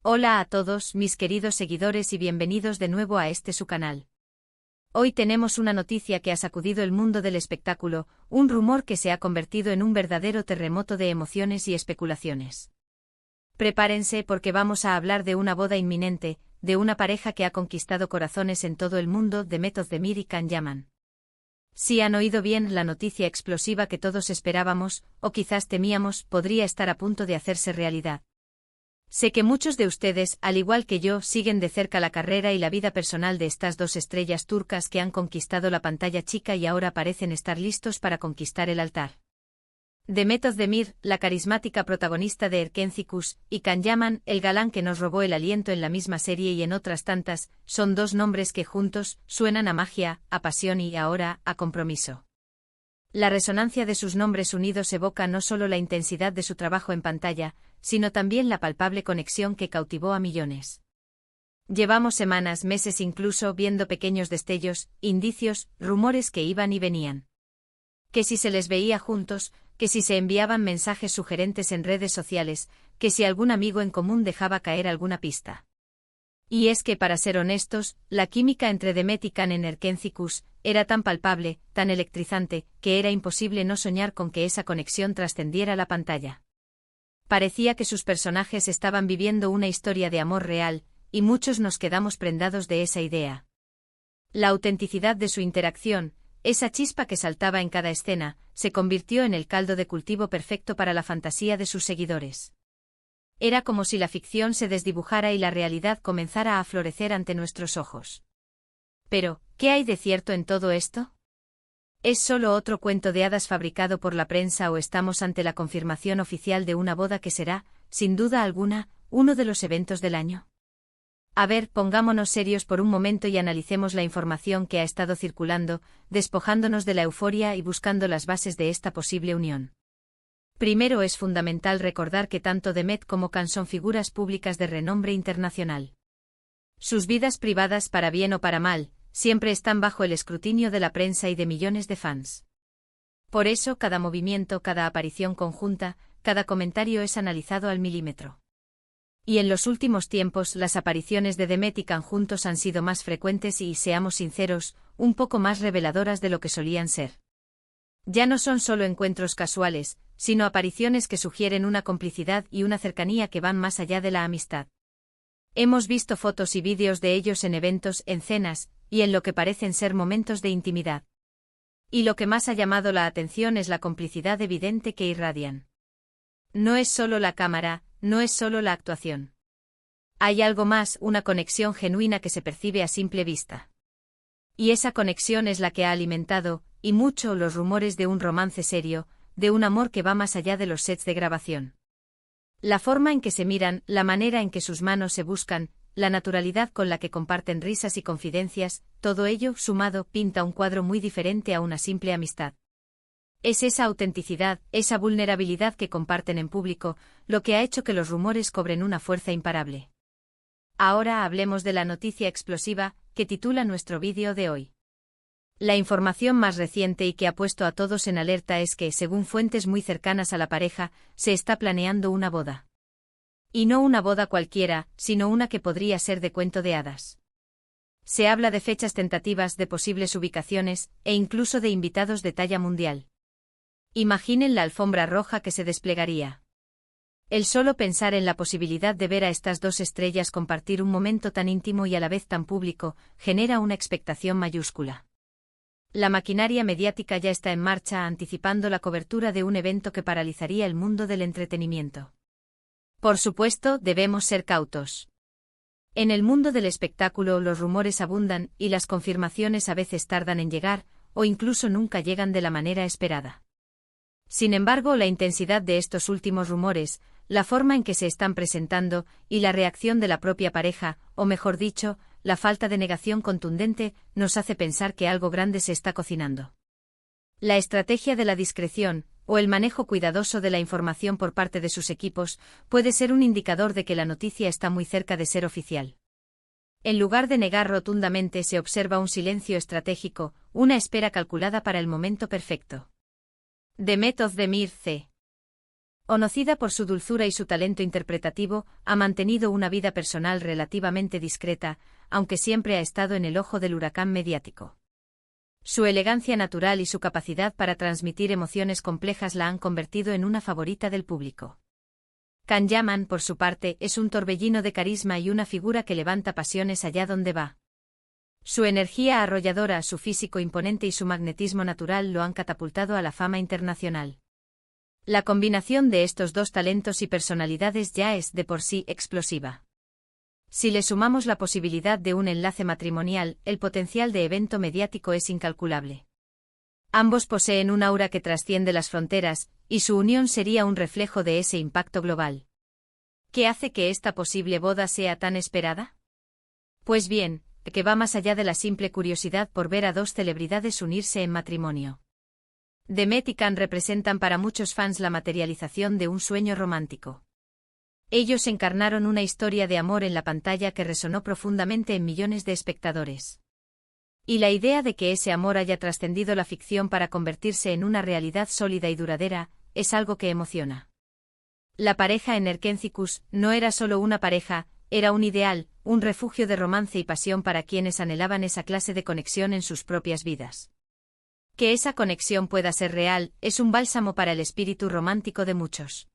Hola a todos mis queridos seguidores y bienvenidos de nuevo a su canal. Hoy tenemos una noticia que ha sacudido el mundo del espectáculo, un rumor que se ha convertido en un verdadero terremoto de emociones y especulaciones. Prepárense porque vamos a hablar de una boda inminente, de una pareja que ha conquistado corazones en todo el mundo, de Meth Özdemir y Can Yaman. Si han oído bien, la noticia explosiva que todos esperábamos, o quizás temíamos, podría estar a punto de hacerse realidad. Sé que muchos de ustedes, al igual que yo, siguen de cerca la carrera y la vida personal de estas dos estrellas turcas que han conquistado la pantalla chica y ahora parecen estar listos para conquistar el altar. Meth Özdemir, la carismática protagonista de Erkenci Kuş, y Can Yaman, el galán que nos robó el aliento en la misma serie y en otras tantas, son dos nombres que juntos suenan a magia, a pasión y ahora a compromiso. La resonancia de sus nombres unidos evoca no solo la intensidad de su trabajo en pantalla, sino también la palpable conexión que cautivó a millones. Llevamos semanas, meses incluso, viendo pequeños destellos, indicios, rumores que iban y venían. Que si se les veía juntos, que si se enviaban mensajes sugerentes en redes sociales, que si algún amigo en común dejaba caer alguna pista. Y es que, para ser honestos, la química entre Meth y Can en Erkenci Kuş era tan palpable, tan electrizante, que era imposible no soñar con que esa conexión trascendiera la pantalla. Parecía que sus personajes estaban viviendo una historia de amor real, y muchos nos quedamos prendados de esa idea. La autenticidad de su interacción, esa chispa que saltaba en cada escena, se convirtió en el caldo de cultivo perfecto para la fantasía de sus seguidores. Era como si la ficción se desdibujara y la realidad comenzara a florecer ante nuestros ojos. Pero, ¿qué hay de cierto en todo esto? ¿Es solo otro cuento de hadas fabricado por la prensa o estamos ante la confirmación oficial de una boda que será, sin duda alguna, uno de los eventos del año? A ver, pongámonos serios por un momento y analicemos la información que ha estado circulando, despojándonos de la euforia y buscando las bases de esta posible unión. Primero, es fundamental recordar que tanto Meth como Can son figuras públicas de renombre internacional. Sus vidas privadas, para bien o para mal, siempre están bajo el escrutinio de la prensa y de millones de fans. Por eso, cada movimiento, cada aparición conjunta, cada comentario es analizado al milímetro. Y en los últimos tiempos, las apariciones de Meth y Can juntos han sido más frecuentes y, seamos sinceros, un poco más reveladoras de lo que solían ser. Ya no son solo encuentros casuales, sino apariciones que sugieren una complicidad y una cercanía que van más allá de la amistad. Hemos visto fotos y vídeos de ellos en eventos, en cenas, y en lo que parecen ser momentos de intimidad. Y lo que más ha llamado la atención es la complicidad evidente que irradian. No es solo la cámara, no es solo la actuación. Hay algo más, una conexión genuina que se percibe a simple vista. Y esa conexión es la que ha alimentado, y mucho, los rumores de un romance serio, de un amor que va más allá de los sets de grabación. La forma en que se miran, la manera en que sus manos se buscan, la naturalidad con la que comparten risas y confidencias, todo ello, sumado, pinta un cuadro muy diferente a una simple amistad. Es esa autenticidad, esa vulnerabilidad que comparten en público, lo que ha hecho que los rumores cobren una fuerza imparable. Ahora hablemos de la noticia explosiva, que titula nuestro vídeo de hoy. La información más reciente y que ha puesto a todos en alerta es que, según fuentes muy cercanas a la pareja, se está planeando una boda. Y no una boda cualquiera, sino una que podría ser de cuento de hadas. Se habla de fechas tentativas, de posibles ubicaciones, e incluso de invitados de talla mundial. Imaginen la alfombra roja que se desplegaría. El solo pensar en la posibilidad de ver a estas dos estrellas compartir un momento tan íntimo y a la vez tan público, genera una expectación mayúscula. La maquinaria mediática ya está en marcha, anticipando la cobertura de un evento que paralizaría el mundo del entretenimiento. Por supuesto, debemos ser cautos. En el mundo del espectáculo los rumores abundan y las confirmaciones a veces tardan en llegar, o incluso nunca llegan de la manera esperada. Sin embargo, la intensidad de estos últimos rumores, la forma en que se están presentando, y la reacción de la propia pareja, o mejor dicho, la falta de negación contundente, nos hace pensar que algo grande se está cocinando. La estrategia de la discreción, o el manejo cuidadoso de la información por parte de sus equipos, puede ser un indicador de que la noticia está muy cerca de ser oficial. En lugar de negar rotundamente, se observa un silencio estratégico, una espera calculada para el momento perfecto. Meth Özdemir C. Conocida por su dulzura y su talento interpretativo, ha mantenido una vida personal relativamente discreta, aunque siempre ha estado en el ojo del huracán mediático. Su elegancia natural y su capacidad para transmitir emociones complejas la han convertido en una favorita del público. Can Yaman, por su parte, es un torbellino de carisma y una figura que levanta pasiones allá donde va. Su energía arrolladora, su físico imponente y su magnetismo natural lo han catapultado a la fama internacional. La combinación de estos dos talentos y personalidades ya es de por sí explosiva. Si le sumamos la posibilidad de un enlace matrimonial, el potencial de evento mediático es incalculable. Ambos poseen un aura que trasciende las fronteras, y su unión sería un reflejo de ese impacto global. ¿Qué hace que esta posible boda sea tan esperada? Pues bien, que va más allá de la simple curiosidad por ver a dos celebridades unirse en matrimonio. Demet y Can representan para muchos fans la materialización de un sueño romántico. Ellos encarnaron una historia de amor en la pantalla que resonó profundamente en millones de espectadores. Y la idea de que ese amor haya trascendido la ficción para convertirse en una realidad sólida y duradera, es algo que emociona. La pareja en Erkenciskus no era solo una pareja, era un ideal, un refugio de romance y pasión para quienes anhelaban esa clase de conexión en sus propias vidas. Que esa conexión pueda ser real, es un bálsamo para el espíritu romántico de muchos.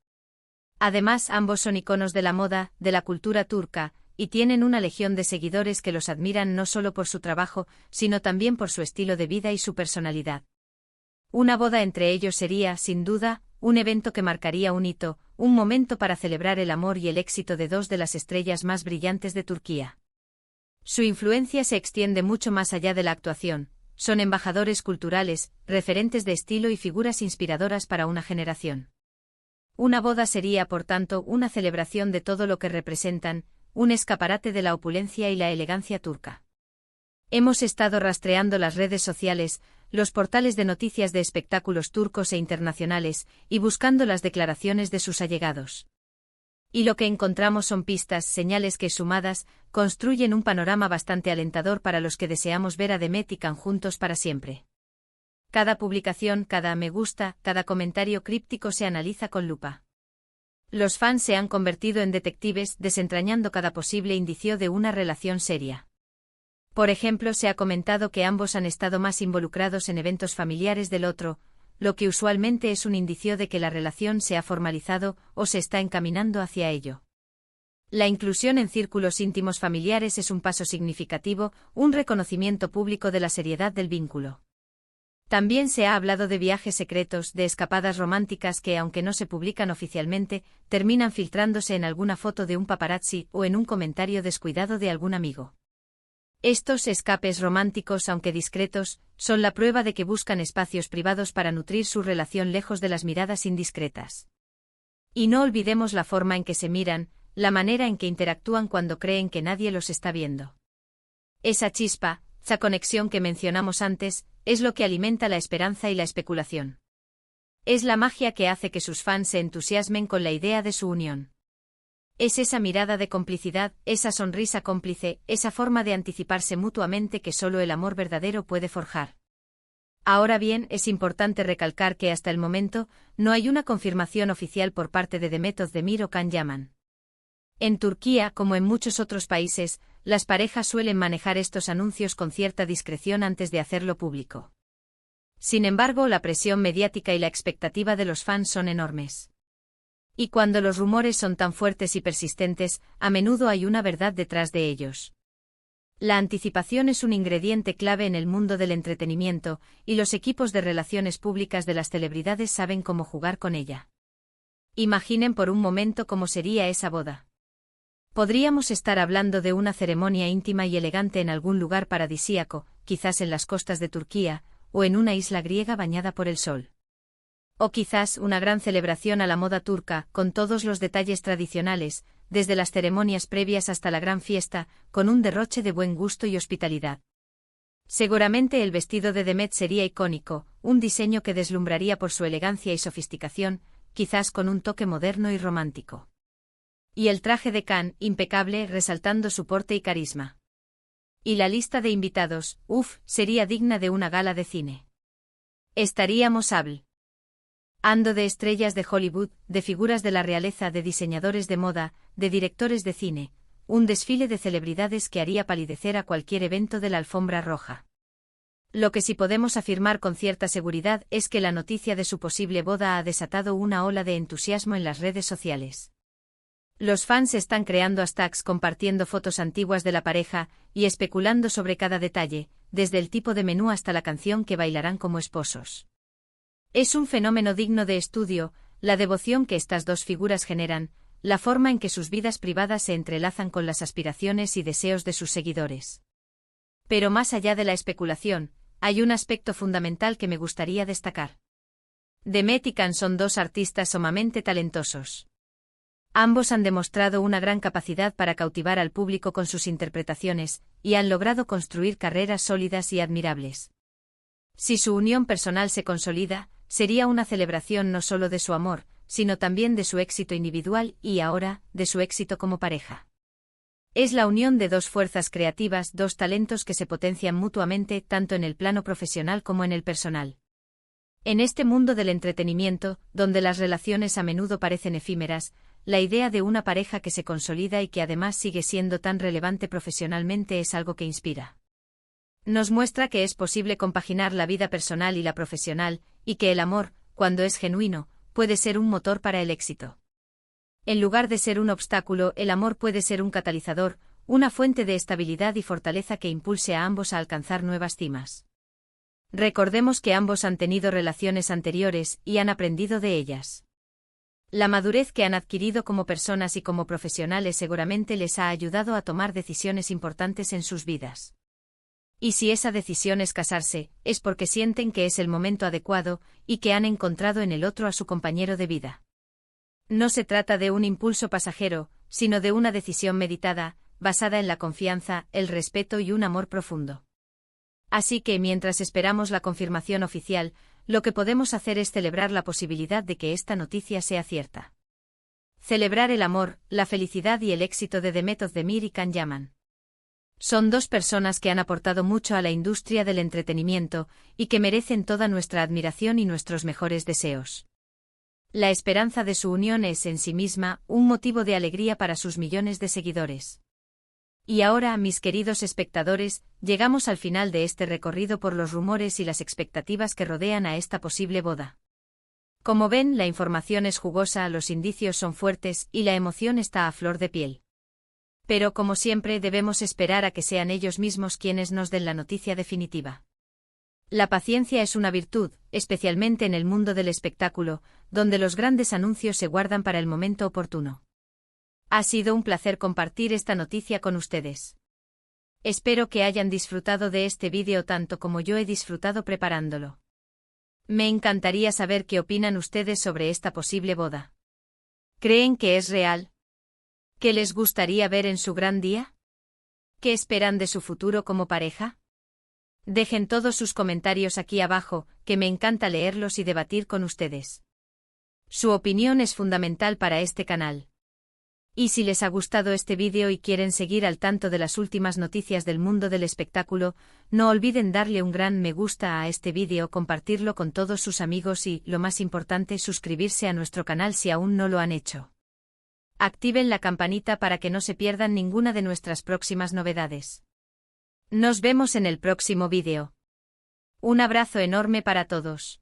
Además, ambos son iconos de la moda, de la cultura turca, y tienen una legión de seguidores que los admiran no solo por su trabajo, sino también por su estilo de vida y su personalidad. Una boda entre ellos sería, sin duda, un evento que marcaría un hito, un momento para celebrar el amor y el éxito de dos de las estrellas más brillantes de Turquía. Su influencia se extiende mucho más allá de la actuación, son embajadores culturales, referentes de estilo y figuras inspiradoras para una generación. Una boda sería, por tanto, una celebración de todo lo que representan, un escaparate de la opulencia y la elegancia turca. Hemos estado rastreando las redes sociales, los portales de noticias de espectáculos turcos e internacionales, y buscando las declaraciones de sus allegados. Y lo que encontramos son pistas, señales que, sumadas, construyen un panorama bastante alentador para los que deseamos ver a Demet y Can juntos para siempre. Cada publicación, cada me gusta, cada comentario críptico se analiza con lupa. Los fans se han convertido en detectives, desentrañando cada posible indicio de una relación seria. Por ejemplo, se ha comentado que ambos han estado más involucrados en eventos familiares del otro, lo que usualmente es un indicio de que la relación se ha formalizado o se está encaminando hacia ello. La inclusión en círculos íntimos familiares es un paso significativo, un reconocimiento público de la seriedad del vínculo. También se ha hablado de viajes secretos, de escapadas románticas que, aunque no se publican oficialmente, terminan filtrándose en alguna foto de un paparazzi o en un comentario descuidado de algún amigo. Estos escapes románticos, aunque discretos, son la prueba de que buscan espacios privados para nutrir su relación lejos de las miradas indiscretas. Y no olvidemos la forma en que se miran, la manera en que interactúan cuando creen que nadie los está viendo. Esa chispa, esa conexión que mencionamos antes, es lo que alimenta la esperanza y la especulación. Es la magia que hace que sus fans se entusiasmen con la idea de su unión. Es esa mirada de complicidad, esa sonrisa cómplice, esa forma de anticiparse mutuamente que solo el amor verdadero puede forjar. Ahora bien, es importante recalcar que hasta el momento, no hay una confirmación oficial por parte de Demet Özdemir o Can Yaman. En Turquía, como en muchos otros países, las parejas suelen manejar estos anuncios con cierta discreción antes de hacerlo público. Sin embargo, la presión mediática y la expectativa de los fans son enormes. Y cuando los rumores son tan fuertes y persistentes, a menudo hay una verdad detrás de ellos. La anticipación es un ingrediente clave en el mundo del entretenimiento, y los equipos de relaciones públicas de las celebridades saben cómo jugar con ella. Imaginen por un momento cómo sería esa boda. Podríamos estar hablando de una ceremonia íntima y elegante en algún lugar paradisíaco, quizás en las costas de Turquía, o en una isla griega bañada por el sol. O quizás una gran celebración a la moda turca, con todos los detalles tradicionales, desde las ceremonias previas hasta la gran fiesta, con un derroche de buen gusto y hospitalidad. Seguramente el vestido de Demet sería icónico, un diseño que deslumbraría por su elegancia y sofisticación, quizás con un toque moderno y romántico. Y el traje de Can, impecable, resaltando su porte y carisma. Y la lista de invitados, sería digna de una gala de cine. Estaríamos Ando de estrellas de Hollywood, de figuras de la realeza, de diseñadores de moda, de directores de cine, un desfile de celebridades que haría palidecer a cualquier evento de la alfombra roja. Lo que sí podemos afirmar con cierta seguridad es que la noticia de su posible boda ha desatado una ola de entusiasmo en las redes sociales. Los fans están creando hashtags compartiendo fotos antiguas de la pareja y especulando sobre cada detalle, desde el tipo de menú hasta la canción que bailarán como esposos. Es un fenómeno digno de estudio, la devoción que estas dos figuras generan, la forma en que sus vidas privadas se entrelazan con las aspiraciones y deseos de sus seguidores. Pero más allá de la especulación, hay un aspecto fundamental que me gustaría destacar. Demet y Can son dos artistas sumamente talentosos. Ambos han demostrado una gran capacidad para cautivar al público con sus interpretaciones, y han logrado construir carreras sólidas y admirables. Si su unión personal se consolida, sería una celebración no solo de su amor, sino también de su éxito individual y ahora, de su éxito como pareja. Es la unión de dos fuerzas creativas, dos talentos que se potencian mutuamente tanto en el plano profesional como en el personal. En este mundo del entretenimiento, donde las relaciones a menudo parecen efímeras, la idea de una pareja que se consolida y que además sigue siendo tan relevante profesionalmente es algo que inspira. Nos muestra que es posible compaginar la vida personal y la profesional, y que el amor, cuando es genuino, puede ser un motor para el éxito. En lugar de ser un obstáculo, el amor puede ser un catalizador, una fuente de estabilidad y fortaleza que impulse a ambos a alcanzar nuevas cimas. Recordemos que ambos han tenido relaciones anteriores y han aprendido de ellas. La madurez que han adquirido como personas y como profesionales seguramente les ha ayudado a tomar decisiones importantes en sus vidas. Y si esa decisión es casarse, es porque sienten que es el momento adecuado y que han encontrado en el otro a su compañero de vida. No se trata de un impulso pasajero, sino de una decisión meditada, basada en la confianza, el respeto y un amor profundo. Así que mientras esperamos la confirmación oficial, lo que podemos hacer es celebrar la posibilidad de que esta noticia sea cierta. Celebrar el amor, la felicidad y el éxito de Demet Özdemir y Can Yaman. Son dos personas que han aportado mucho a la industria del entretenimiento y que merecen toda nuestra admiración y nuestros mejores deseos. La esperanza de su unión es en sí misma un motivo de alegría para sus millones de seguidores. Y ahora, mis queridos espectadores, llegamos al final de este recorrido por los rumores y las expectativas que rodean a esta posible boda. Como ven, la información es jugosa, los indicios son fuertes y la emoción está a flor de piel. Pero como siempre debemos esperar a que sean ellos mismos quienes nos den la noticia definitiva. La paciencia es una virtud, especialmente en el mundo del espectáculo, donde los grandes anuncios se guardan para el momento oportuno. Ha sido un placer compartir esta noticia con ustedes. Espero que hayan disfrutado de este vídeo tanto como yo he disfrutado preparándolo. Me encantaría saber qué opinan ustedes sobre esta posible boda. ¿Creen que es real? ¿Qué les gustaría ver en su gran día? ¿Qué esperan de su futuro como pareja? Dejen todos sus comentarios aquí abajo, que me encanta leerlos y debatir con ustedes. Su opinión es fundamental para este canal. Y si les ha gustado este vídeo y quieren seguir al tanto de las últimas noticias del mundo del espectáculo, no olviden darle un gran me gusta a este vídeo, compartirlo con todos sus amigos y, lo más importante, suscribirse a nuestro canal si aún no lo han hecho. Activen la campanita para que no se pierdan ninguna de nuestras próximas novedades. Nos vemos en el próximo vídeo. Un abrazo enorme para todos.